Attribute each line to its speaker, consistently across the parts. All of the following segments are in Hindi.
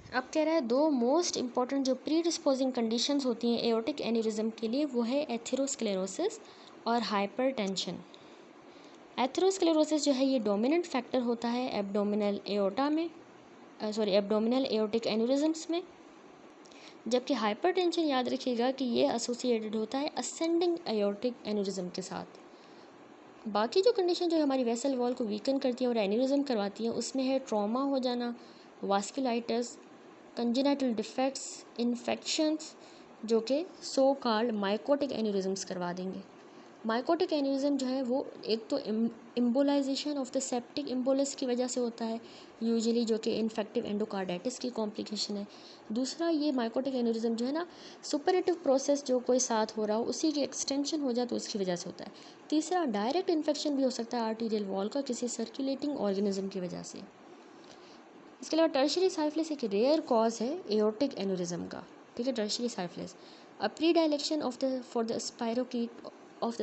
Speaker 1: अब कह रहा है दो मोस्ट इंपॉर्टेंट जो प्री डिस्पोजिंग कंडीशंस होती हैं एओर्टिक एन्यूरिज्म के लिए, वो है एथेरोस्क्लेरोसिस और हाइपरटेंशन। एथेरोस्क्लेरोसिस जो है ये डोमिनेंट फैक्टर होता है एब्डोमिनल एओर्टा में, एब्डोमिनल एओर्टिक एन्यूरिज्म्स में, जबकि हाइपरटेंशन याद रखिएगा कि ये एसोसिएटेड होता है असेंडिंग एओर्टिक एन्यूरिज्म के साथ। बाकी जो कंडीशन जो हमारी वेसल वॉल को वीकन करती है और एन्यूरिज्म करवाती है उसमें है ट्रॉमा हो जाना, वास्कुलाइटिस, कंजेनाइटल डिफेक्ट्स, इन्फेक्शंस, जो कि सो कॉल्ड माइकोटिक एन्यूरिज्म्स करवा देंगे। माइकोटिक एन्यूरिज्म जो है वो एक तो इम्बोलाइजेशन ऑफ द सेप्टिक इम्बोलस की वजह से होता है यूजुअली, जो कि इन्फेक्टिव एंडोकार्डाइटिस की कॉम्प्लिकेशन है। दूसरा ये माइकोटिक एन्यूरिज्म जो है ना, सुपरेटिव प्रोसेस जो कोई साथ हो रहा हो उसी की एक्सटेंशन हो जाए तो उसकी वजह से होता है। तीसरा डायरेक्ट इन्फेक्शन भी हो सकता है आर्टीरियल वॉल का किसी सर्कुलेटिंग ऑर्गेनिज्म की वजह से। इसके अलावा टर्शियरी साइफिलिस एक रेयर कॉज है एओर्टिक एन्यूरिज्म का, ठीक है। Tertiary syphilis a predilection of the for the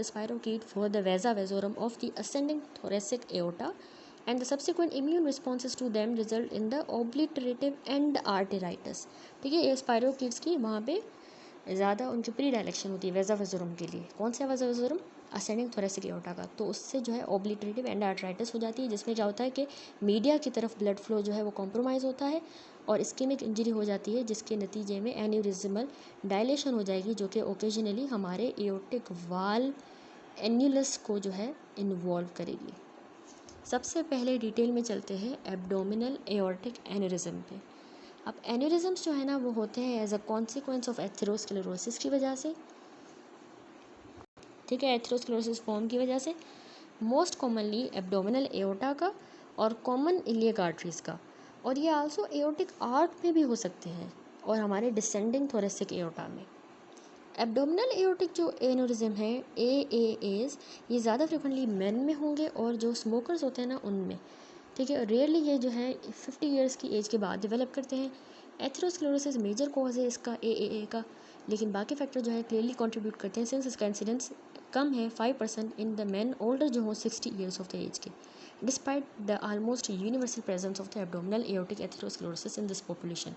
Speaker 1: spirochete for the vasa vasorum of the ascending thoracic aorta and the subsequent immune responses to them result in the obliterative end arteritis, ठीक है। ये स्पायरोकीट्स की वहाँ पे ज़्यादा उनकी प्री डायलेक्शन होती है वेजा वेजोरम के लिए। कौन सा वेजा वेजोरम? असेंडिंग थोरेसिक एओर्टा का। तो उससे जो है ओब्लिटरेटिव एंड आर्टराइटिस हो जाती है, जिसमें क्या होता है कि मीडिया की तरफ ब्लड फ्लो जो है वो कॉम्प्रोमाइज़ होता है और इस्केमिक इंजरी हो जाती है, जिसके नतीजे में एन्यूरिज्मल डायलेशन हो जाएगी, जो कि ओकेजनली हमारे एओर्टिक वाल एन्यूलस को जो है इन्वॉल्व करेगी। सबसे पहले डिटेल में चलते हैं एब्डोमिनल एओर्टिक एन्यूरिज्म पे। अब एन्यूरिज्म्स जो है ना वो होते हैं as a consequence of atherosclerosis की वजह से, ठीक है। एथेरोस्क्लेरोसिस फॉर्म की वजह से मोस्ट कॉमनली एब्डोमिनल एओर्टा का और कॉमन इलियक आर्टरीज का, और ये आल्सो एओर्टिक आर्ट में भी हो सकते हैं और हमारे डिसेंडिंग थोरेसिक एओर्टा में। एब्डोमिनल एओर्टिक जो एन्यूरिज्म है एएएस, ये ज़्यादा फ्रिक्वेंटली मेन में होंगे और जो स्मोकर्स होते हैं ना उनमें, ठीक है। रेयरली ये जो है 50 ईयर्स की एज के बाद डेवलप करते हैं। एथेरोस्क्लेरोसिस मेजर कॉज है इसका एएए का, लेकिन बाकी फैक्टर जो है क्लियरली कंट्रीब्यूट करते हैं सिंस इसका इंसिडेंस कम है 5% इन द मैन ओल्डर जो हो 60 ईयर्स ऑफ द एज के, despite the almost universal presence of the abdominal aortic atherosclerosis in this population.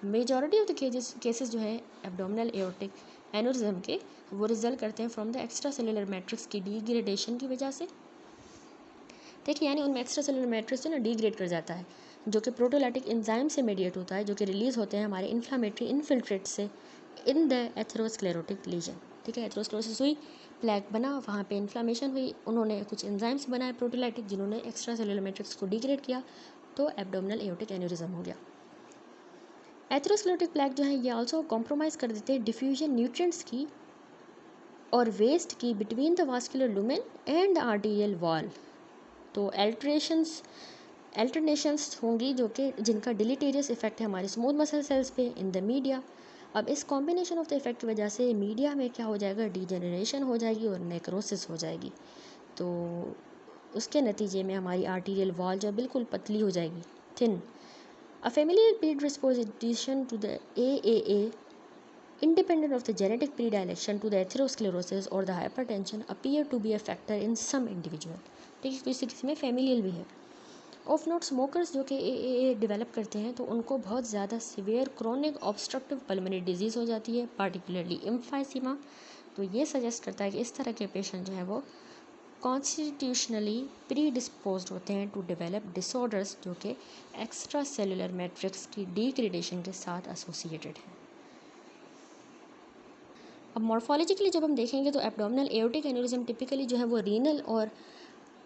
Speaker 1: Majority of the cases जो है एब्डोमिनल एओर्टिक एन्यूरिज्म के वो रिजल्ट करते हैं from the extra cellular matrix की डिग्रेडेशन की वजह से, देखिए। यानी उनमें एक्स्ट्रा सेलुलर मैट्रिक्स जो ना डिग्रेड कर जाता है, जो कि प्रोटोलाइटिक एंजाइम से मेडिएट होता है, जो कि रिलीज होते हैं हमारे इन्फ्लामेटरी इनफिल्ट्रेट से इन द एथेरोस्क्लेरोटिक लीजन, ठीक है। एथेरोस्क्लेरोसिस हुई, प्लैक बना, वहाँ पे इन्फ्लामेशन हुई, उन्होंने कुछ एंजाइम्स बनाए प्रोटोलाइटिक जिन्होंने एक्स्ट्रा सेलुलर मैट्रिक्स को डिग्रेड किया, तो एब्डोमिनल एओर्टिक एन्यूरिज्म हो गया। एथेरोस्क्लेरोटिक प्लैक जो है ये आल्सो कॉम्प्रोमाइज़ कर देते हैं डिफ्यूजन न्यूट्रिएंट्स की और वेस्ट की between the vascular lumen and the arterial wall. तो अल्टरनेशंस होंगी जो कि जिनका डिलीटेरियस इफेक्ट है हमारे स्मूथ मसल सेल्स पे इन द मीडिया। अब इस कॉम्बिनेशन ऑफ द इफेक्ट की वजह से मीडिया में क्या हो जाएगा, डिजेनरेशन हो जाएगी और नेक्रोसिस हो जाएगी। तो उसके नतीजे में हमारी आर्टीरियल वॉल जो बिल्कुल पतली हो जाएगी, thin. A familial predisposition to the AAA, independent of the genetic predilection to the atherosclerosis or the hypertension, appear to be a factor in some individual, ठीक है। किसी किसी में familial भी है। ऑफ नोट स्मोकर्स जो कि AAA डेवलप करते हैं तो उनको बहुत ज़्यादा severe chronic obstructive pulmonary disease हो जाती है, पार्टिकुलरली एम्फाइसीमा। तो ये सजेस्ट करता है कि इस तरह के पेशेंट जो है वो कॉन्स्टिट्यूशनली प्री डिस्पोज्ड होते हैं टू डेवलप डिसऑर्डर्स जो कि एक्स्ट्रा सेलुलर मैट्रिक्स की डिग्रेडेशन के साथ एसोसिएटेड है। अब मॉर्फोलॉजिकली जब हम देखेंगे तो एब्डोमिनल एओर्टिक एन्यूरिज्म टिपिकली जो है वो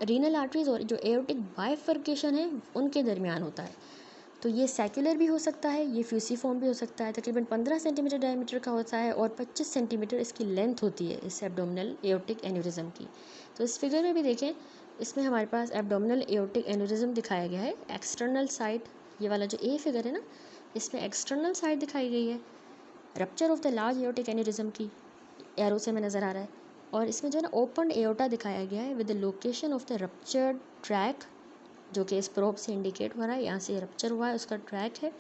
Speaker 1: रीनल आर्टरीज और जो एओर्टिक बाइफर्केशन है उनके दरमियान होता है। तो ये सेक्युलर भी हो सकता है, ये फ्यूसीफॉर्म भी हो सकता है। तकरीबन 15 सेंटीमीटर डायमीटर का होता है और 25 सेंटीमीटर इसकी लेंथ होती है इस एब्डोमिनल एओर्टिक एन्यूरिज्म की। तो इस फिगर में भी देखें, इसमें हमारे पास एब्डोमिनल एओर्टिक एन्यूरिज्म दिखाया गया है। एक्सटर्नल साइड, ये वाला जो ए फिगर है ना, इसमें एक्सटर्नल साइड दिखाई गई है rupture of the large aortic aneurysm की, एरो से में नज़र आ रहा है। और इसमें जो है ना ओपन एओर्टा दिखाया गया है with the location of the ruptured track, जो कि इस प्रोब से इंडिकेट हो रहा है, यहाँ से रप्चर हुआ है उसका ट्रैक है।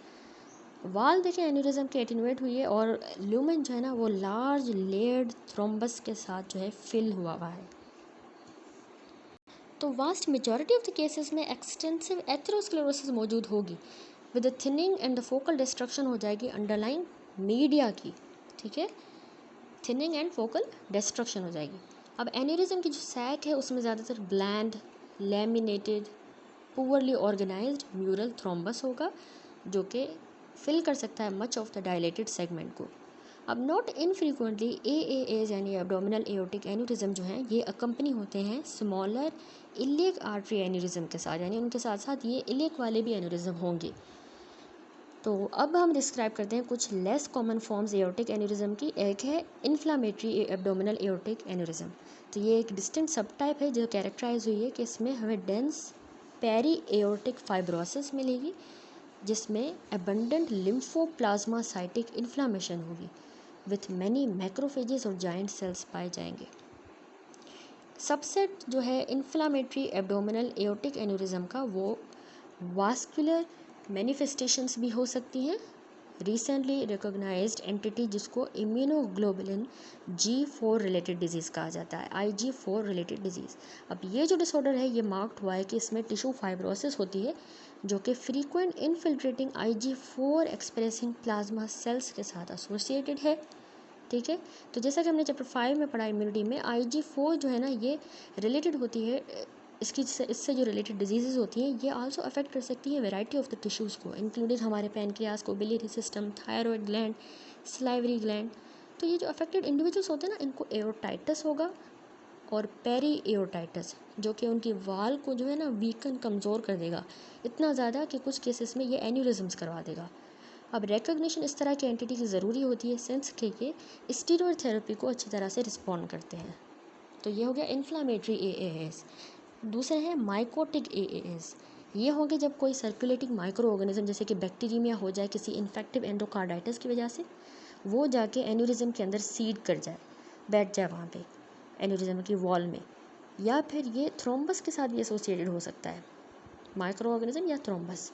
Speaker 1: वाल देखें एन्यूरिज्म की एटेन्यूएट हुई है और ल्यूमेन जो है ना वो लार्ज लेयर्ड थ्रोम्बस के साथ जो है फिल हुआ है। तो vast majority of the cases में एक्सटेंसिव एथेरोस्क्लेरोसिस मौजूद होगी, with the thinning and the focal destruction हो जाएगी अंडरलाइन मीडिया की, ठीक है, थिनिंग एंड फोकल डिस्ट्रक्शन हो जाएगी। अब एन्यूरिज्म की जो सैक है उसमें ज़्यादातर bland, laminated, poorly organised mural thrombus होगा जो कि फिल कर सकता है much of the dilated segment को। अब नॉट इनफ्रीक्वेंटली AAAs यानी एब्डोमिनल एओर्टिक एन्यूरिज्म जो हैं ये अकम्पनी होते हैं स्मॉलर इलियक आर्टरी एन्यूरिज्म के साथ, यानी उनके साथ साथ ये इलियक वाले भी एन्यूरिज्म होंगे। तो अब हम डिस्क्राइब करते हैं कुछ less common forms aortic aneurysm की। एक है इन्फ्लामेटरी एब्डोमिनल एओर्टिक एन्यूरिज्म। तो ये एक डिस्टिंक्ट सब टाइप है जो कैरेक्टराइज हुई है कि इसमें हमें डेंस पेरी एओर्टिक फाइब्रोसिस मिलेगी जिसमें एबंडेंट लिम्फोप्लाज्मासाइटिक इन्फ्लामेशन होगी विथ मैनी मैक्रोफेजेस और जाइंट सेल्स पाए जाएंगे। सबसेट जो है इन्फ्लामेटरी एब्डोमिनल एओर्टिक एन्यूरिज्म का वो वास्कुलर मैनिफेस्टेशंस भी हो सकती हैं। रिसेंटली रिकॉग्नाइज्ड एंटिटी जिसको इम्यूनोग्लोबुलिन G4 रिलेटेड डिजीज़ कहा जाता है, IG4 रिलेटेड डिजीज़। अब ये जो डिसऑर्डर है ये मार्क्ड हुआ है कि इसमें टिश्यू फाइब्रोसिस होती है जो कि frequent infiltrating IG4 expressing plasma cells के साथ एसोसिएटेड है, ठीक है। तो जैसा कि हमने चैप्टर 5 में पढ़ा इम्यूनिटी में, IG4 जो है ना ये रिलेटेड होती है, इससे जो रिलेटेड डिजीज़ होती हैं ये आल्सो अफेक्ट कर सकती है वैरायटी ऑफ द टिश्यूज़ को, इंक्लूडिंग हमारे पैनक्रियाज को, biliary system, thyroid gland, salivary gland. तो ये जो अफेक्टेड इंडिविजुअल्स होते हैं ना इनको एओर्टाइटिस होगा और पेरी एओर्टाइटिस जो कि उनकी वाल को जो है ना वीकन कमज़ोर कर देगा, इतना ज़्यादा कि कुछ केसेस में ये एन्यूरिज्म्स करवा देगा। अब रिकॉग्निशन इस तरह की एंटिटी की ज़रूरी होती है सिंस के ये स्टीरॉयड थेरेपी को अच्छी तरह से रिस्पॉन्ड करते हैं। तो ये हो गया इन्फ्लामेटरी AAAs। दूसरे हैं माइकोटिक AAAs। ये होंगे जब कोई सर्कुलेटिंग माइक्रो ऑर्गेनिज्म जैसे कि बैक्टीरिया हो जाए किसी इन्फेक्टिव एंडोकार्डाइटिस की वजह से, वो जाके एन्यूरिज्म के अंदर सीड कर जाए, बैठ जाए वहाँ पे एन्यूरिज्म की वॉल में, या फिर ये थ्रोम्बस के साथ भी एसोसिएटेड हो सकता है, माइक्रो ऑर्गेनिज्म या थ्रोम्बस।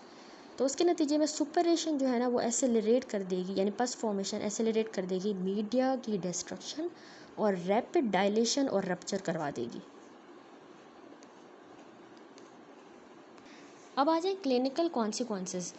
Speaker 1: तो उसके नतीजे में सुपरेशन जो है ना वो एसेलरेट कर देगी, यानी पस फॉर्मेशन एसेलरेट कर देगी, मीडिया की डिस्ट्रक्शन और रैपिड डायलेशन और रप्चर करवा देगी। अब आ जाए clinical consequences.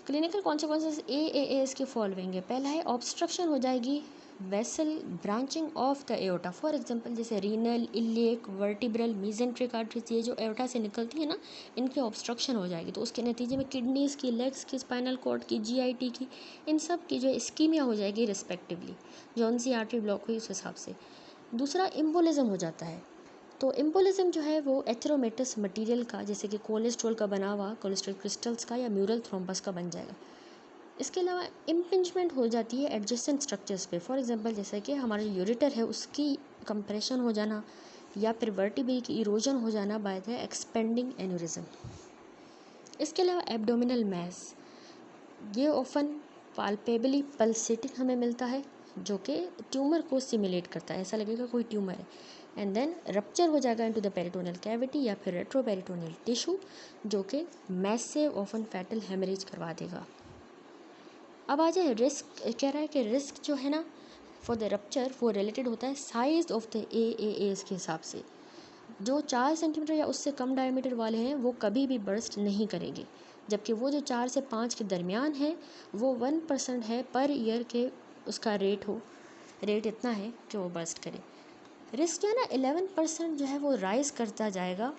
Speaker 1: Clinical consequences AAAs के फॉलोइंग है। पहला है ऑब्स्ट्रक्शन हो जाएगी vessel branching of the aorta, for example जैसे renal, iliac, vertebral, mesenteric arteries, ये जो एओर्टा से निकलती है ना इनकी ऑब्स्ट्रक्शन हो जाएगी। तो उसके नतीजे में किडनीज़ की, लेग्स की, स्पाइनल कॉर्ड की, GIT की, इन सब की जो इस्कीमिया हो जाएगी रिस्पेक्टिवली, जौन सी आर्टरी ब्लॉक हुई उस हिसाब से। दूसरा एम्बोलिज्म हो जाता है। तो एम्बोलिज्म जो है वो एथेरोमेटस मटेरियल का, जैसे कि कोलेस्ट्रॉल का बना हुआ, कोलेस्ट्रॉल क्रिस्टल्स का या म्यूरल थ्रोम्बस का बन जाएगा। इसके अलावा इम्पिंजमेंट हो जाती है एडजेसेंट स्ट्रक्चर्स पे, फॉर एग्जांपल जैसे कि हमारा जो यूरेटर है उसकी कंप्रेशन हो जाना या फिर वर्टिब्रे की इरोजन हो जाना बाय द एक्सपेंडिंग एन्यूरिज्म। इसके अलावा एब्डोमिनल मैस, ये ऑफन पाल्पेबली पल्सेटिंग हमें मिलता है जो कि ट्यूमर को सिमुलेट करता है, ऐसा लगेगा कोई ट्यूमर है। एंड देन रप्चर हो जाएगा इनटू द पेरिटोनियल कैविटी या फिर रेट्रोपेरिटोनियल टिश्यू जो कि मैसिव ऑफन फैटल हेमरेज करवा देगा। अब आ जाए रिस्क, कह रहा है कि रिस्क जो है ना फॉर द रप्चर वो रिलेटेड होता है साइज ऑफ द AAAs के हिसाब से। जो 4 सेंटीमीटर या उससे कम डायमीटर वाले हैं वो कभी भी बर्स्ट नहीं करेंगे, जबकि वो जो 4 से 5 के दरमियान है वो 1% है पर ईयर के उसका रेट इतना है कि वो बर्स्ट करे। रिस्क जो है ना 11% जो है वो राइज करता जाएगा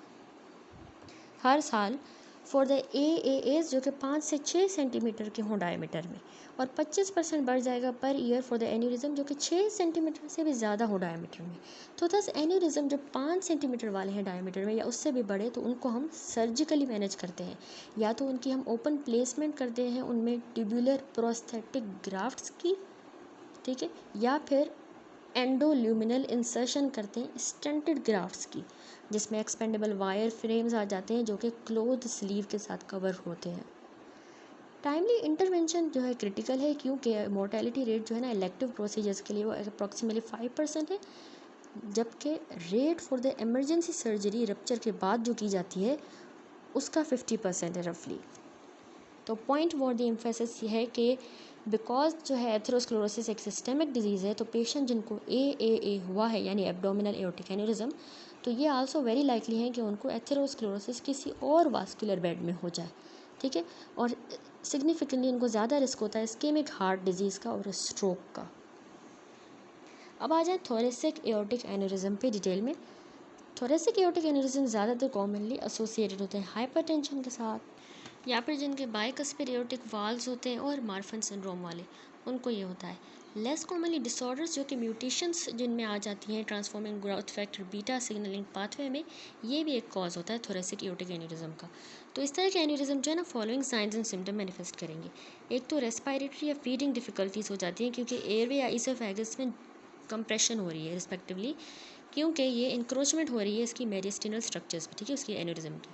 Speaker 1: हर साल फॉर द AAAs जो कि 5 से 6 सेंटीमीटर के हों डायमीटर में, और 25% बढ़ जाएगा per year for the aneurysm जो कि 6 सेंटीमीटर से भी ज़्यादा हो डायमीटर में। तो दस एन्यूरिज्म जो 5 सेंटीमीटर वाले हैं डायमीटर में या उससे भी बड़े, तो उनको हम सर्जिकली मैनेज करते हैं, या तो उनकी हम ओपन प्लेसमेंट करते हैं उनमें ट्यूबुलर प्रोस्थेटिक ग्राफ्ट्स की, ठीक है, या फिर एंडोल्यूमिनल इंसर्शन करते हैं स्टेंटेड ग्राफ्ट्स की, जिसमें एक्सपेंडेबल वायर फ्रेम्स आ जाते हैं जो कि क्लोथ स्लीव के साथ कवर होते हैं। टाइमली इंटरवेंशन जो है क्रिटिकल है क्योंकि मोर्टेलिटी रेट जो है ना इलेक्टिव प्रोसीजर्स के लिए वो अप्रॉक्सीमेटली 5% है, जबकि rate for the emergency surgery rupture के बाद जो की जाती है उसका 50% है रफली। तो पॉइंट फॉर द एम्फेसिस ये है कि बिकॉज जो है एथेरोस्क्लेरोसिस एक सिस्टेमिक डिजीज़ है, तो पेशेंट जिनको AAA हुआ है यानी एब्डोमिनल एओर्टिक एन्यूरिज्म, तो ये आल्सो वेरी लाइकली है कि उनको एथेरोस्क्लेरोसिस किसी और वास्कुलर बेड में हो जाए, ठीक है। और सिग्निफिकेंटली उनको ज़्यादा रिस्क होता है इस्केमिक हार्ट डिजीज़ का और स्ट्रोक का। अब आ जाए थोरेसिक एओर्टिक एन्यूरिज्म पे डिटेल में। थोरेसिक एओर्टिक एन्यूरिज्म ज़्यादातर कॉमनली एसोसिएटेड होते हैं हाइपरटेंशन के साथ, या फिर जिनके बाइकस्पियर एओर्टिक वाल्व्स होते हैं और मार्फन सिंड्रोम वाले, उनको ये होता है। लेस कॉमनली डिसऑर्डर्स जो कि म्यूटेशंस जिनमें आ जाती हैं transforming growth factor beta signalling pathway में, ये भी एक कॉज होता है थोरेसिक एओर्टिक एन्यूरिज्म का। तो इस तरह के एन्यूरिज्म जो है ना following science and symptom manifest करेंगे। एक तो रेस्पिरेटरी या फीडिंग डिफिकल्टीज हो जाती हैं क्योंकि एयरवे या ईसोफेगस में कंप्रेशन हो रही है रिस्पेक्टिवली, क्योंकि ये इंक्रोचमेंट हो रही है इसकी मेडिस्टिनल स्ट्रक्चर्स पे, ठीक है, उसकी एन्यूरिज्म की।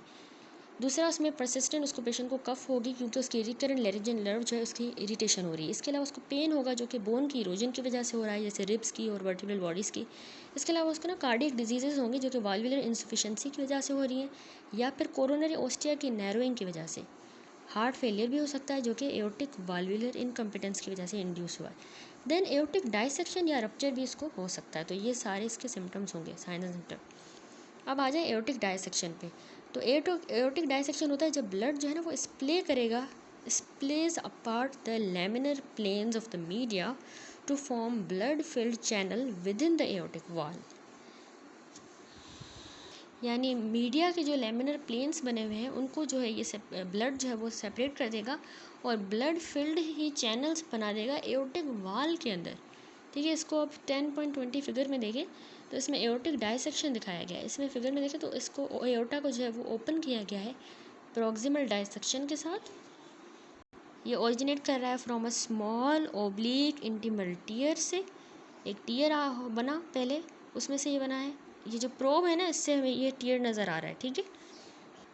Speaker 1: दूसरा उसमें परसिस्टेंट उसको पेशेंट को कफ होगी क्योंकि उसकी रिकरेंट लेरिंजियल नर्व जो है उसकी इरिटेशन हो रही है। इसके अलावा उसको पेन होगा जो कि बोन की इरोजन की वजह से हो रहा है, जैसे रिब्स की और वर्टिब्रल बॉडीज़ की। इसके अलावा उसको ना कार्डियक डिजीजेज होंगी जो कि वाल्वुलर इंसफिशिएंसी की वजह से हो रही हैं, या फिर कोरोनरी ओस्टिया की नैरोइंग की वजह से। हार्ट फेलियर भी हो सकता है जो कि एओर्टिक वाल्वुलर इनकम्पिटेंस की वजह से इंड्यूस हुआ है। देन एओर्टिक डाइसेक्शन या रप्चर भी इसको हो सकता है। तो ये सारे इसके सिम्टम्स होंगे, साइन एंड सिम्टम। अब आ जाए एओर्टिक डाइसेक्शन पे। तो एओर्टिक डाइसेक्शन होता है जब ब्लड जो है ना वो splays apart the laminar planes of the media to form blood filled channel within the aortic wall. यानी मीडिया के जो लेमिनर प्लेन्स बने हुए हैं उनको जो है ये ब्लड जो है वो सेपरेट कर देगा और ब्लड फिल्ड ही चैनल्स बना देगा एओर्टिक वाल के अंदर, ठीक है। इसको अब 10.20 फिगर में देखें तो इसमें एओर्टिक डाइसेक्शन दिखाया गया है। इसमें फिगर में देखें तो इसको एओर्टा को जो है वो ओपन किया गया है प्रॉक्सिमल डाइसेक्शन के साथ। ये ओरिजिनेट कर रहा है from a small oblique intimal tear से। एक टीयर बना पहले, उसमें से ये बना है। ये जो प्रोब है ना इससे हमें ये टीयर नज़र आ रहा है, ठीक है।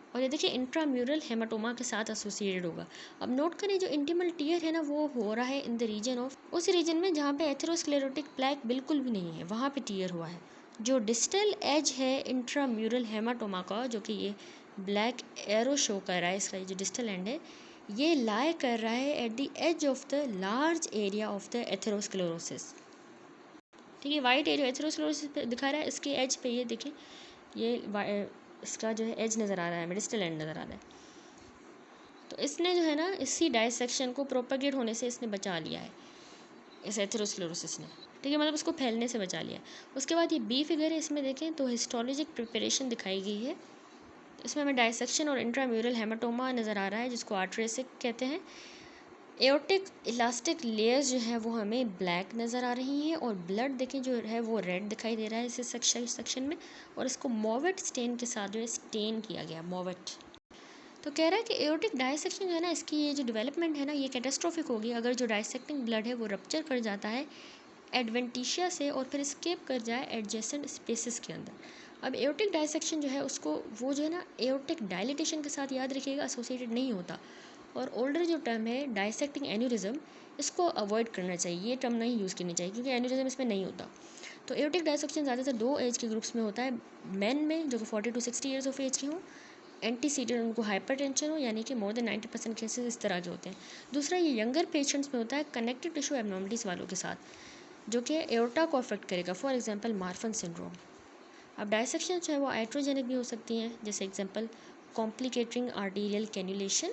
Speaker 1: और ये देखिए इंट्राम्यूरल हेमाटोमा के साथ एसोसिएटेड होगा। अब नोट करें जो इंटीमल टीयर है ना वो हो रहा है इन द रीजन ऑफ, उस रीजन में जहाँ पे एथेरोस्क्लेरोटिक प्लैक बिल्कुल भी नहीं है वहाँ पे टीयर हुआ है। जो डिस्टल एज है इंट्राम्यूरल हेमाटोमा का, जो कि ये ब्लैक एरो शो कर रहा है, इसका जो डिस्टल एंड है ये लाई कर रहा है at the edge of the large area of the atherosclerosis, ठीक है। वाइट एरिया एथेरोस्क्लेरोसिस दिखा रहा है, इसके एज पे ये देखें ये इसका जो है एज नज़र आ रहा है, मेडिस्टल एंड नज़र आ रहा है। तो इसने जो है ना इसी डाइसेक्शन को प्रोपेगेट होने से इसने बचा लिया है, इस एथेरोस्क्लेरोसिस ने, ठीक है, मतलब उसको फैलने से बचा लिया। उसके बाद ये बी फिगर है, इसमें देखें तो हिस्टोलॉजिक प्रिपरेशन दिखाई गई है। इसमें हमें डाइसेक्शन और इंट्राम्यूरल हेमाटोमा नज़र आ रहा है जिसको आर्टरेसिक कहते हैं। एओर्टिक इलास्टिक लेयर्स जो है वो हमें ब्लैक नज़र आ रही हैं और ब्लड देखें जो है वो रेड दिखाई दे रहा है इस सेक्शन में, और इसको मोवेट स्टेन के साथ जो है स्टेन किया गया, मोवेट। तो कह रहा है कि एओर्टिक डाइसेक्शन जो है ना इसकी ये जो डेवलपमेंट है ना ये कैटास्ट्रोफिक होगी अगर जो डाइसेक्टिंग ब्लड है वो रप्चर कर जाता है एडवेंटिशिया से और फिर स्केप कर जाए एडजेसेंट स्पेसिस के अंदर। अब एओर्टिक डाइसेक्शन जो है उसको वो जो है ना एओर्टिक डायलिटेशन के साथ याद रखिएगा एसोसिएटेड नहीं होता, और ओल्डर जो टर्म है डाइसेक्टिंग एन्यूरिज्म इसको अवॉइड करना चाहिए, ये टर्म नहीं यूज़ करनी चाहिए क्योंकि एन्यूरिज्म इसमें नहीं होता। तो एओर्टिक डाइसेक्शन ज़्यादातर 2 एज के ग्रुप्स में होता है, मेन में जो कि 40 to 60 ईयर्स ऑफ एज के हों, एंटीसीडेंट उनको हाइपरटेंशन हो यानी कि मोर देन 90% केसेस इस तरह के होते हैं। दूसरा ये यंगर पेशेंट्स में होता है कनेक्टिव टिश्यू एबनॉर्मलिटीज़ वालों के साथ, जो कि एओर्टा को अफेक्ट करेगा, फॉर एग्जांपल मार्फन सिंड्रोम। अब डाइसेक्शन जो है वो आइट्रोजेनिक भी हो सकती हैं, जैसे एग्जांपल कॉम्प्लिकेटिंग आर्टीरियल कैन्युलेशन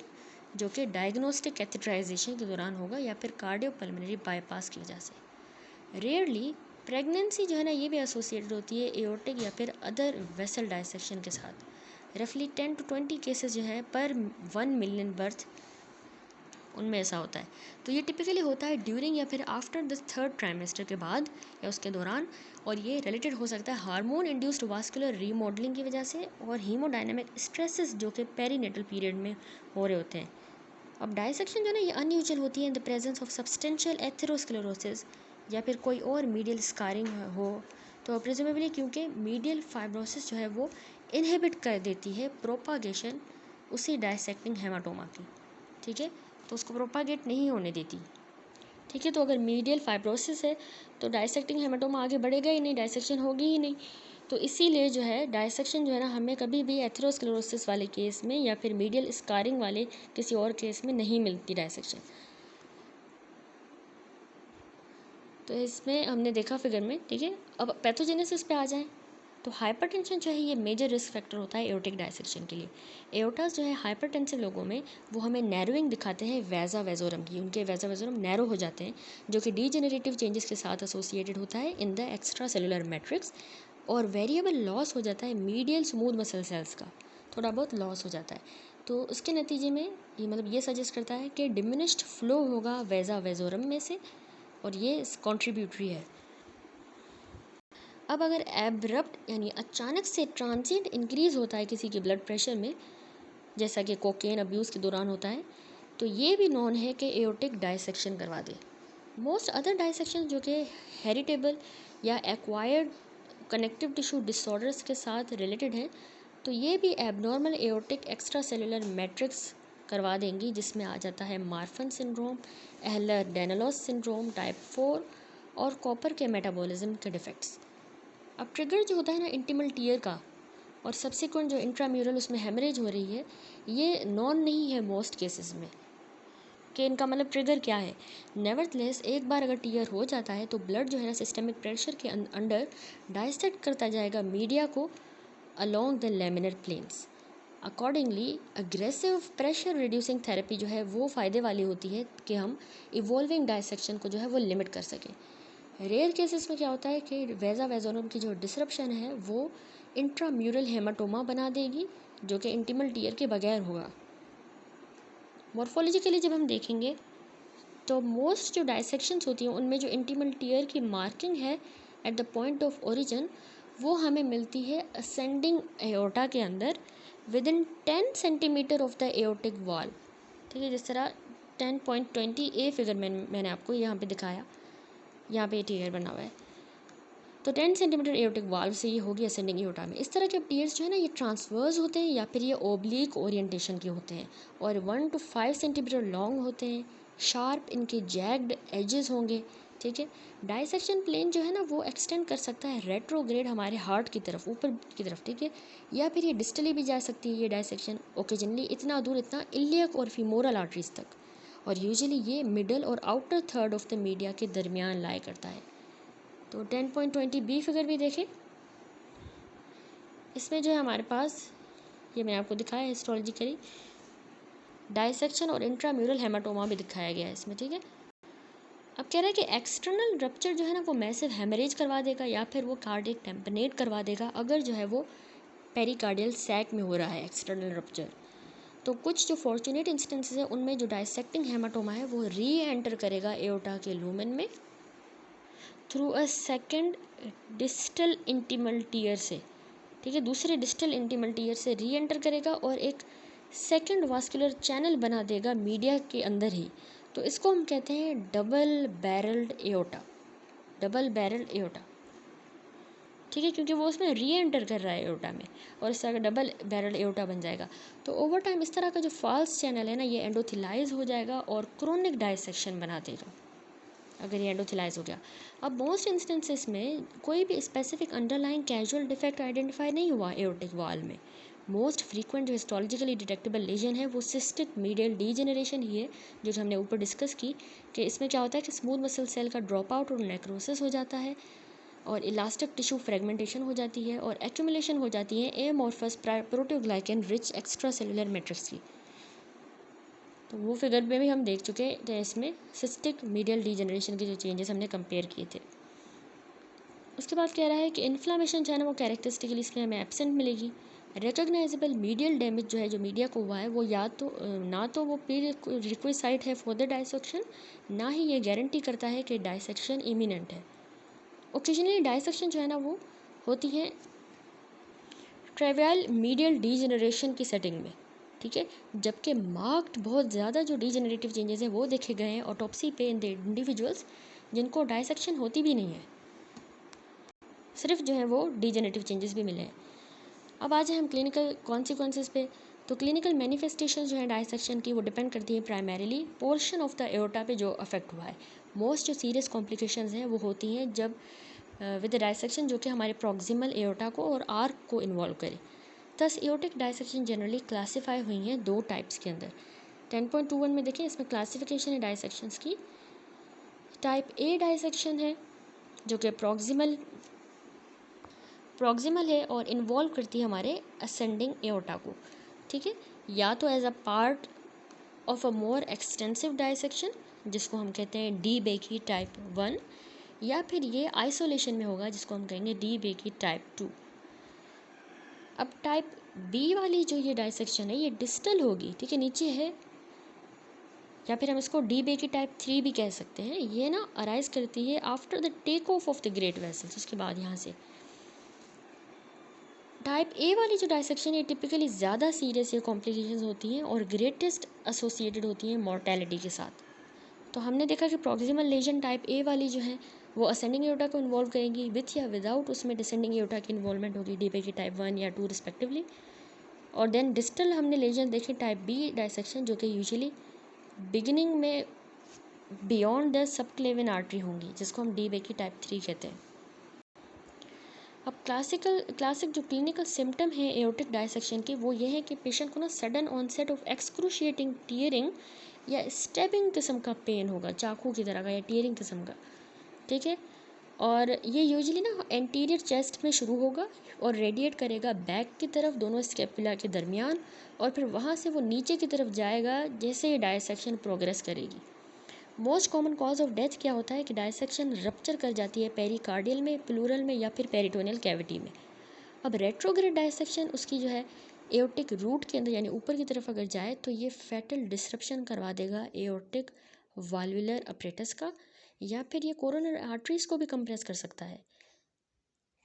Speaker 1: जो कि डायग्नोस्टिक कैथेटराइजेशन के दौरान होगा, या फिर कार्डियोपल्मोनरी बाईपास की वजह से। रेयरली प्रेगनेंसी जो है ना ये भी एसोसिएटेड होती है एओर्टिक या फिर अदर वेसल डाइसेक्शन के साथ। रफली 10 to 20 केसेस जो है पर 1 मिलियन बर्थ उनमें ऐसा होता है। तो ये टिपिकली होता है ड्यूरिंग या फिर आफ्टर द 3rd ट्राइमेस्टर के बाद या उसके दौरान, और ये रिलेटेड हो सकता है हार्मोन इंड्यूस्ड वास्कुलर रीमॉडलिंग की वजह से और हीमोडायनामिक स्ट्रेसेस जो कि पेरीनेटल पीरियड में हो रहे होते हैं। अब डाइसेक्शन जो है ना ये अनयूजुअल होती है in the presence of substantial atherosclerosis या फिर कोई और मीडियल स्कारिंग हो, तो प्रिजमेबली क्योंकि मीडियल फाइब्रोसिस जो है वो इनहिबिट कर देती है प्रोपागेशन उसी डाइसेक्टिंग हेमाटोमा की, ठीक है, तो उसको प्रोपागेट नहीं होने देती, ठीक है। तो अगर मीडियल फाइब्रोसिस है तो डाइसेक्टिंग हेमाटोमा आगे बढ़ेगा ही नहीं, डाइसेक्शन होगी ही नहीं। तो इसीलिए जो है डाइसेक्शन जो है ना हमें कभी भी एथेरोस्क्लेरोसिस वाले केस में या फिर मीडियल स्कारिंग वाले किसी और केस में नहीं मिलती डाइसेक्शन। तो इसमें हमने देखा फिगर में, ठीक है। अब पैथोजेनेसिस पे आ जाएं। तो हाइपरटेंशन जो है ये मेजर रिस्क फैक्टर होता है एओर्टिक डायसेक्शन के लिए। एओर्टास जो है हाइपरटेंसिव लोगों में वो हमें नैरोइंग दिखाते हैं वेजा वेजोरम की, उनके वेजा वेजोरम नैरो हो जाते हैं, जो कि डीजेनरेटिव चेंजेस के साथ एसोसिएटेड होता है in the extra cellular matrix, और वेरिएबल लॉस हो जाता है मीडियल स्मूथ मसल सेल्स का, थोड़ा बहुत लॉस हो जाता है। तो उसके नतीजे में ये मतलब ये सजेस्ट करता है कि डिमिनिश्ड फ्लो होगा वेजा वेजोरम में से, और ये कॉन्ट्रीब्यूटरी है। अब अगर एब्रप्ट यानी अचानक से ट्रांजिएंट इंक्रीज़ होता है किसी के ब्लड प्रेशर में, जैसा कि कोकेन अब्यूज़ के दौरान होता है, तो ये भी नॉन है कि एओर्टिक डायसेक्शन करवा दे। मोस्ट अदर डायसेक्शन जो कि हेरिटेबल या एक्वायर्ड कनेक्टिव टिश्यू डिसऑर्डर्स के साथ रिलेटेड हैं, तो ये भी abnormal aortic extra cellular matrix करवा देंगी, जिसमें आ जाता है Marfan syndrome, Ehlers Danlos syndrome type 4 और कॉपर के मेटाबॉलिज्म के डिफेक्ट्स। अब ट्रिगर जो होता है ना इंटिमल टीयर का, और सब्सिक्वेंट जो इंट्राम्यूरल उसमें हेमरेज हो रही है, ये नॉन नहीं है मोस्ट केसेस में कि इनका मतलब ट्रिगर क्या है। नेवरथलेस एक बार अगर टीयर हो जाता है तो ब्लड जो है ना सिस्टमिक प्रेशर के अंडर डाइसेक्ट करता जाएगा मीडिया को along the laminar planes. Accordingly aggressive pressure reducing therapy जो है वो फ़ायदे वाली होती है कि हम इवॉल्विंग डायसेक्शन को जो है वो लिमिट कर सकें। रेयर केसेस में क्या होता है कि वेजा वेजोरम की जो डिसरप्शन है वो इंट्राम्यूरल हेमाटोमा बना देगी, जो कि इंटिमल टीयर के बगैर होगा। मॉर्फोलॉजिकली जब हम देखेंगे तो मोस्ट जो डायसेक्शंस होती हैं उनमें जो इंटिमल टीयर की मार्किंग है at the point of origin, वो हमें मिलती है असेंडिंग एओर्टा के अंदर with in 10 centimetre of the aortic wall. ठीक है, जिस तरह 10.20 ए फिगर मैंने आपको यहाँ पे दिखाया, यहाँ पे टीयर बना हुआ है, तो 10 सेंटीमीटर एओर्टिक वाल्व से ये होगी असेंडिंग एओर्टा में। इस तरह के टीयर्स जो है ना ये ट्रांसवर्स होते हैं या फिर ये ओब्लिक ओरिएंटेशन के होते हैं, और 1 to 5 सेंटीमीटर लॉन्ग होते हैं, शार्प इनके जैग्ड एजेस होंगे। ठीक है, डायसेक्शन प्लेन जो है ना वो एक्सटेंड कर सकता है रेट्रोग्रेड हमारे हार्ट की तरफ, ऊपर की तरफ। ठीक है, या फिर ये डिस्टली भी जा सकती है ये डायसेक्शन ओकेजनली, इतना दूर, इतना इलियक और फीमोरल आर्टरीज तक, और यूजुअली ये मिडल और outer third of the media के दरमियान लाई करता है। तो 10.20 बी फिगर भी देखें, इसमें जो है हमारे पास, ये मैंने आपको दिखाया हिस्टोलॉजिकली डायसेक्शन और इंट्राम्यूरल हेमाटोमा भी दिखाया गया है इसमें। ठीक है, अब कह रहा है कि एक्सटर्नल रप्चर जो है ना वो मैसिव हेमरेज करवा देगा या फिर वो कार्डियक टेम्पनेट करवा देगा अगर जो है वो पेरिकार्डियल सैक में हो रहा है एक्सटर्नल रप्चर। तो कुछ जो फॉर्चुनेट इंस्टेंसेस है उनमें जो डायसेक्टिंग हेमाटोमा है वो री एंटर करेगा एओर्टा के लूमेन में through a second distal intimal tear से। ठीक है, दूसरे डिस्टल इंटिमल टीयर से री एंटर करेगा और एक सेकेंड वास्कुलर चैनल बना देगा मीडिया के अंदर ही। तो इसको हम कहते हैं double barrelled aorta, double barrelled aorta. ठीक है, क्योंकि वो उसमें री एंटर कर रहा है एओर्टा में, और इस तरह का डबल बैरल्ड एओर्टा बन जाएगा। तो ओवर टाइम इस तरह का जो फॉल्स चैनल है ना ये एंडोथिलाइज हो जाएगा और क्रोनिक डायसेक्शन बना देगा अगर ये एंडोथिलाइज हो गया। अब मोस्ट इंस्टेंसेस में कोई भी specific underlying casual defect identify नहीं हुआ एओर्टिक वॉल में। मोस्ट फ्रीक्वेंट जो हिस्टोलॉजिकली डिटेक्टेबल लेजन है वो सिस्टिक मीडियल डीजेनरेशन ही है, जो हमने ऊपर डिस्कस की कि इसमें क्या होता है कि स्मूथ मसल सेल का ड्रॉप आउट और नेक्रोसिस हो जाता है, और इलास्टिक टिश्यू फ्रेगमेंटेशन हो जाती है, और एक्यूमुलेशन हो जाती है amorphous proteoglycan rich extra cellular matrix की। तो वो फिगर में भी हम देख चुके थे, इसमें सिस्टिक मीडियल डीजनरेशन के जो चेंजेस हमने कंपेयर किए थे। उसके बाद कह रहा है कि इन्फ्लामेशन जो है ना वो कैरेक्टरिस्टिकली इसमें हमें एब्सेंट मिलेगी। रिकॉग्नाइजेबल मीडियल डैमेज जो है जो मीडिया को हुआ है वो या तो ना तो वो प्री रिक्विसाइट है फॉर द डायसेक्शन, ना ही ये गारंटी करता है कि डायसेक्शन इमिनेंट है। ओकेजनली डायसेक्शन जो है ना वो होती है ट्रेवियल मीडियल डीजनरेशन की सेटिंग में। ठीक है, जबकि मार्क्ड बहुत ज़्यादा जो डीजेनरेटिव चेंजेस हैं वो देखे गए हैं ऑटोप्सी पे इन द इंडिविजुअल्स जिनको डायसेक्शन होती भी नहीं है, सिर्फ जो है वो डीजेनरेटिव चेंजेस भी मिले हैं। अब आ जाए हम क्लिनिकल कॉन्सिक्वेंसेस पे। तो क्लिनिकल मैनिफेस्टेशन जो है डायसेक्शन की वो डिपेंड करती है primarily portion of the aorta पे जो अफेक्ट हुआ है। मोस्ट जो सीरियस कॉम्प्लिकेशंस हैं वो होती हैं जब विद डायसेक्शन जो कि हमारे प्रॉक्सिमल एओर्टा को और आर्क को इन्वॉल्व करे। Thus aortic dissection generally classify हुई हैं दो टाइप्स के अंदर। 10.21 में देखें, इसमें क्लासिफिकेशन है डायसेक्शंस की। टाइप ए डायसेक्शन है जो कि प्रॉक्सिमल प्रॉक्सिमल है और इन्वॉल्व करती है हमारे असेंडिंग एओर्टा को, ठीक है, या तो as a part of a more extensive dissection जिसको हम कहते हैं डी बेकी टाइप 1, या फिर ये आइसोलेशन में होगा जिसको हम कहेंगे डी बेकी टाइप 2। अब टाइप बी वाली जो ये डायसेक्शन है ये डिस्टल होगी, ठीक है, नीचे है, या फिर हम इसको डी बेकी टाइप 3 भी कह सकते हैं। ये ना अराइज करती है after the take off the great vessels, उसके बाद यहाँ से। टाइप ए वाली जो डायसेक्शन है टिपिकली ज़्यादा सीरियस या कॉम्प्लिकेशंस होती हैं और ग्रेटेस्ट एसोसिएटेड होती हैं मॉर्टेलिटी के साथ। तो हमने देखा कि प्रॉक्सिमल लेजन टाइप ए वाली जो है वो असेंडिंग एओर्टा को इन्वॉल्व करेंगी विथ या विदाउट उसमें डिसेंडिंग एओर्टा की इन्वॉल्वमेंट होगी डी की टाइप 1 या 2 रिस्पेक्टिवली। और देन डिस्टल हमने लेजन देखे टाइप बी डायसेक्शन जो कि यूजुअली बिगिनिंग में बियॉन्ड द सबक्लेविन आर्टरी होंगी जिसको हम डी की टाइप 3 कहते हैं। अब क्लासिक जो क्लिनिकल सिम्टम है एओर्टिक डायसेक्शन के वो ये है कि पेशेंट को ना sudden onset of excruciating tearing या स्टेबिंग किस्म का पेन होगा, चाकू की तरह का या टीयरिंग किस्म का, ठीक है। और ये यूजुअली ना एंटीरियर चेस्ट में शुरू होगा और रेडिएट करेगा बैक की तरफ दोनों स्केपुला के दरमियान, और फिर वहाँ से वो नीचे की तरफ जाएगा जैसे ये डायसेक्शन प्रोग्रेस करेगी। Most common cause of death क्या होता है कि डायसेक्शन रप्चर कर जाती है पेरिकार्डियल में, प्लूरल में या फिर पेरिटोनियल कैविटी में। अब रेट्रोग्रेड डायसेक्शन उसकी जो है एओर्टिक रूट के अंदर यानी ऊपर की तरफ अगर जाए तो ये फैटल डिसरप्शन करवा देगा एओर्टिक वाल्वुलर अपरेटस का, या फिर ये कोरोनरी आर्टरीज को भी कंप्रेस कर सकता है।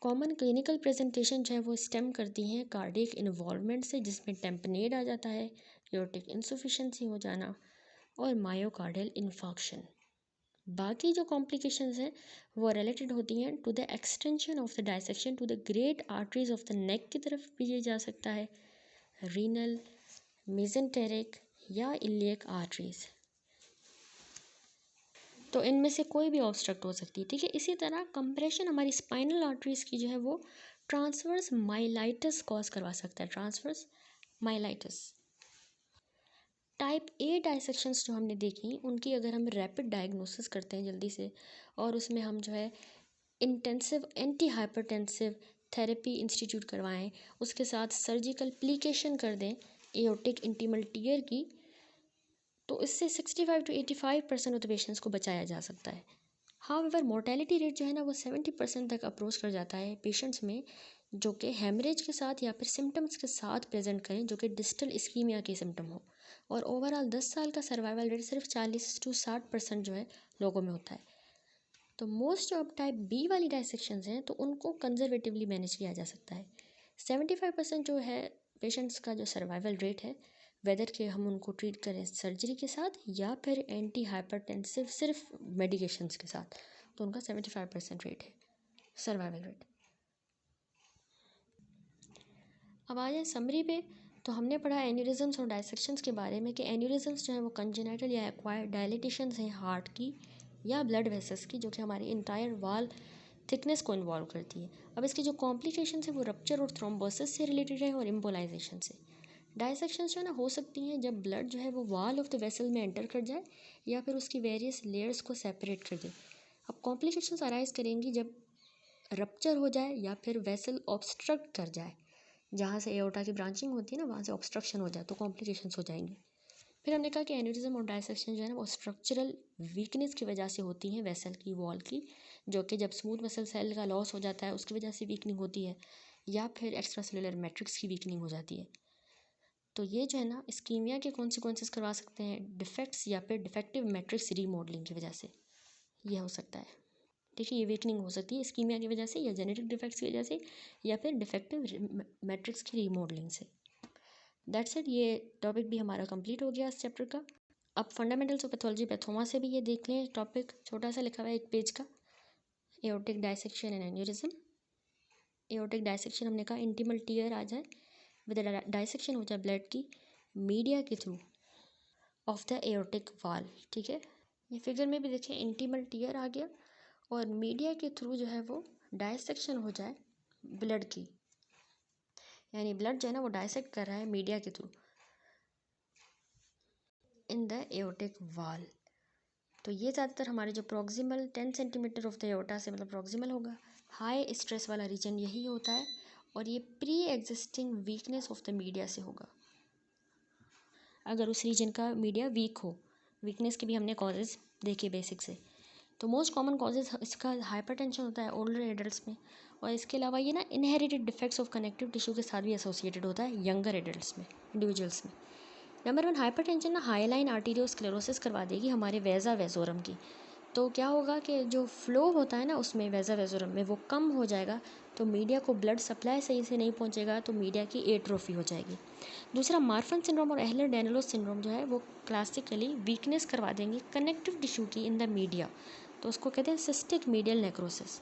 Speaker 1: कॉमन क्लिनिकल प्रेजेंटेशन जो है वो स्टेम करती हैं कार्डियक इन्वॉल्वमेंट से जिसमें टेम्पनेड आ जाता है, एओर्टिक इंसफिशेंसी हो जाना और मायोकार्डियल इन्फार्क्शन। बाकी जो कॉम्प्लिकेशंस हैं वो रिलेटेड होती हैं to the extension of the dissection to the great arteries of the neck की तरफ भी ये जा सकता है, रीनल, मेजेंटेरिक या इलियक आर्टरीज। तो इनमें से कोई भी ऑब्स्ट्रक्ट हो सकती है, ठीक है। इसी तरह कंप्रेशन हमारी स्पाइनल आर्टरीज की जो है वो ट्रांसवर्स माइलाइटिस कॉज करवा सकता है, ट्रांसवर्स माइलाइटिस। टाइप ए डायसेक्शंस जो हमने देखी उनकी अगर हम रैपिड डायग्नोसिस करते हैं जल्दी से और उसमें हम जो है intensive anti hypertensive therapy institute करवाएं, उसके साथ सर्जिकल प्लीकेशन कर दें एओर्टिक इंटीमल टीयर की, तो इससे 65 to 85% ऑफ द पेशेंट्स को बचाया जा सकता है। हाउएवर मोर्टेलिटी रेट जो है ना वो 70% तक अप्रोच कर जाता है पेशेंट्स में जो कि हेमरेज के साथ या फिर सिम्टम्स के साथ प्रेजेंट करें जो कि डिस्टल इस्कीमिया के सिम्टम हो। और ओवरऑल 10 साल का सर्वाइवल रेट सिर्फ 40 to 60% जो है लोगों में होता है। तो मोस्ट ऑफ टाइप बी वाली डायसेक्शंस हैं तो उनको कंजर्वेटिवली मैनेज किया जा सकता है। 75% जो है पेशेंट्स का जो सर्वाइवल रेट है, वेदर के हम उनको ट्रीट करें सर्जरी के साथ या फिर एंटी हाइपरटेंसिव सिर्फ मेडिकेशंस के साथ, तो उनका 75% रेट है सर्वाइवल रेट। अब आ जाए समरी पे, तो हमने पढ़ा एन्यूरिज्म्स और डायसेक्शंस के बारे में कि एन्यूरिज्म्स जो है वो कंजेनाइटल या एक्वायर्ड डायलिटेशंस हैं हार्ट की या ब्लड वेसल्स की जो कि हमारी इंटायर वाल थिकनेस को इन्वॉल्व करती है। अब इसकी जो कॉम्प्लिकेशंस है वो रप्चर और थ्रोम्बोसिस से रिलेटेड है और इम्बोलाइजेशन से। डायसेक्शंस जो है ना हो सकती हैं जब ब्लड जो है वो वाल ऑफ द वेसल में एंटर कर जाए या फिर उसकी वेरियस लेयर्स को सेपरेट कर दे। अब कॉम्प्लिकेशंस अराइज करेंगी जब रप्चर हो जाए या फिर वेसल ऑब्स्ट्रक्ट कर जाए, जहाँ से एओर्टा की ब्रांचिंग होती है ना वहाँ से ऑब्स्ट्रक्शन हो जाए तो कॉम्प्लिकेशंस हो जाएंगी। फिर हमने कहा कि एन्यूरिज्म और डायसेक्शन जो है ना वो स्ट्रक्चरल वीकनेस की वजह से होती हैं वेसल की वॉल की, जो कि जब स्मूथ मसल सेल का लॉस हो जाता है उसकी वजह से वीकनिंग होती है, या फिर एक्स्ट्रा सेलुलर मैट्रिक्स की वीकनिंग हो जाती है। तो ये जो है ना इस्कीमिया के कॉन्सिक्वेंसेस करवा सकते हैं डिफेक्ट्स या फिर डिफेक्टिव मैट्रिक्स रीमॉडलिंग की वजह से, ये हो सकता है, ठीक है। ये वीकनिंग हो सकती है इस्कीमिया की वजह से या जेनेटिक डिफेक्ट्स की वजह से या फिर डिफेक्टिव मैट्रिक्स की रीमॉडलिंग से। दैट्स इट, ये टॉपिक भी हमारा कंप्लीट हो गया इस चैप्टर का। अब फंडामेंटल्स ऑफ पैथोलॉजी पैथोमा से भी ये देख लें, टॉपिक छोटा सा लिखा हुआ है 1 पेज का, aortic dissection and aneurysm. Aortic dissection हमने कहा इंटीमल टीयर आ जाए विद डायसेक्शन हो जाए ब्लड की मीडिया के थ्रू ऑफ द एओर्टिक वाल, ठीक है। ये फिगर में भी देखें इंटीमल टीयर आ गया और मीडिया के थ्रू जो है वो डायसेक्शन हो जाए ब्लड की, यानी ब्लड जो है ना वो डायसेक्ट कर रहा है मीडिया के थ्रू इन द एओर्टिक वाल। तो ये ज़्यादातर हमारे जो proximal 10 centimetre of the aorta से मतलब प्रॉक्सिमल होगा। हाई स्ट्रेस वाला रीजन यही होता है और ये pre existing weakness of the media से होगा। अगर उस रीजन का मीडिया वीक हो, वीकनेस के भी हमने कॉजेज़ देखे बेसिक से। तो मोस्ट कॉमन कॉजेज़ इसका हाइपरटेंशन होता है ओल्डर एडल्ट्स में, और इसके अलावा ये ना inherited defects of connective tissue के साथ भी एसोसिएटेड होता है यंगर एडल्ट्स में, इंडिविजुअल्स में। नंबर 1, हाइपरटेंशन ना हाईलाइन आर्टीरियोस्क्लेरोसिस करवा देगी हमारे वेजा वेजोरम की। तो क्या होगा कि जो फ्लो होता है ना उसमें वेजा वेजोरम में वो कम हो जाएगा, तो मीडिया को ब्लड सप्लाई सही से नहीं पहुंचेगा, तो मीडिया की एट्रोफी हो जाएगी। दूसरा, मार्फन सिंड्रोम और एहलर डैनियलोस सिंड्रोम जो है वो क्लासिकली वीकनेस करवा देंगे कनेक्टिव टिश्यू की इन द मीडिया, तो उसको कहते हैं सिस्टिक मीडियल नेक्रोसिस।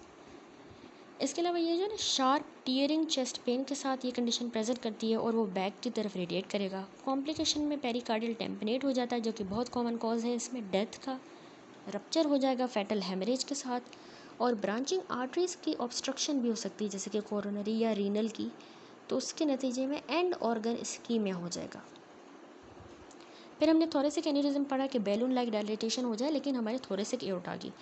Speaker 1: इसके अलावा ये जो है ना शार्प टीयरिंग चेस्ट पेन के साथ ये कंडीशन प्रेजेंट करती है और वो बैक की तरफ रेडिएट करेगा। कॉम्प्लिकेशन में पेरिकार्डियल टेम्पनेट हो जाता है जो कि बहुत कॉमन कॉज है इसमें डेथ का, रप्चर हो जाएगा फैटल हेमरेज के साथ, और ब्रांचिंग आर्टरीज की ऑब्स्ट्रक्शन भी हो सकती है जैसे कि कोरोनरी या रीनल की, तो उसके नतीजे में एंड ऑर्गन इस्कीमिया हो जाएगा। फिर हमने थोरेसिक एन्यूरिज्म पढ़ा कि बैलून लाइक डायलेटेशन हो जाए लेकिन हमारे थोरेसिक एओर्टा की,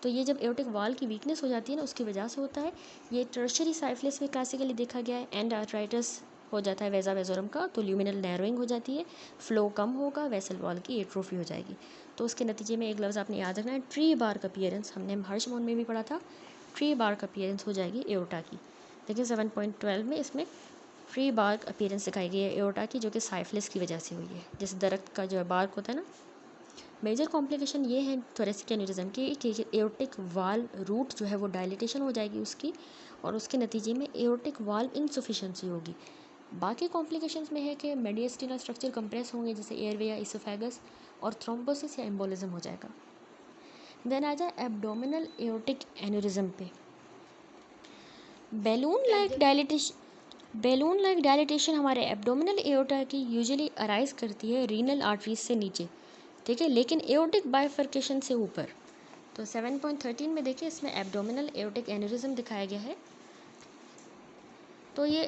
Speaker 1: तो ये जब एओर्टिक वाल की वीकनेस हो जाती है ना उसकी वजह से होता है। ये टर्शरी साइफिलिस में क्लासिकली देखा गया है। एंड आर्थराइटिस हो जाता है वेजा वेजोरम का, तो ल्यूमिनल नैरोइंग हो जाती है, फ्लो कम होगा, वेसल वॉल की एट्रोफी हो जाएगी। तो उसके नतीजे में एक लफ्ज़ आपने याद रखना है, ट्री बार्क अपीयरेंस, हमने हर्षमोन में भी पढ़ा था, ट्री बार्क अपीयरेंस हो जाएगी एओर्टा की। देखिए 7.12 में इसमें ट्री बार्क अपीयरेंस दिखाई गई है एओर्टा की, जो कि साइफिलिस की वजह से हुई है, जैसे दरख्त का जो है बार्क होता है ना। मेजर कॉम्प्लिकेशन ये है थोरेसिक एन्यूरिज्म की कि एओर्टिक वाल रूट जो है वो डायलिटेशन हो जाएगी उसकी, और उसके नतीजे में एओर्टिक वाल इनसफिशेंसी होगी। बाकी कॉम्प्लिकेशंस में है कि मेडियस्टिनल स्ट्रक्चर कंप्रेस होंगे जैसे एयरवे या इसोफेगस, और थ्रोम्बोसिस या एम्बोलिज्म हो जाएगा। देन आ जाए एब्डोमिनल एओर्टिक एन्यूरिज्म पे। बैलून लाइक डायलिटेशन हमारे एब्डोमिनल एओर्टा की यूजुअली अराइज करती है रीनल आर्टरीज से नीचे, ठीक है, लेकिन एओर्टिक बाइफर्केशन से ऊपर। तो 7.13 में देखिए इसमें एब्डोमिनल एओर्टिक एन्यूरिज्म दिखाया गया है। तो ये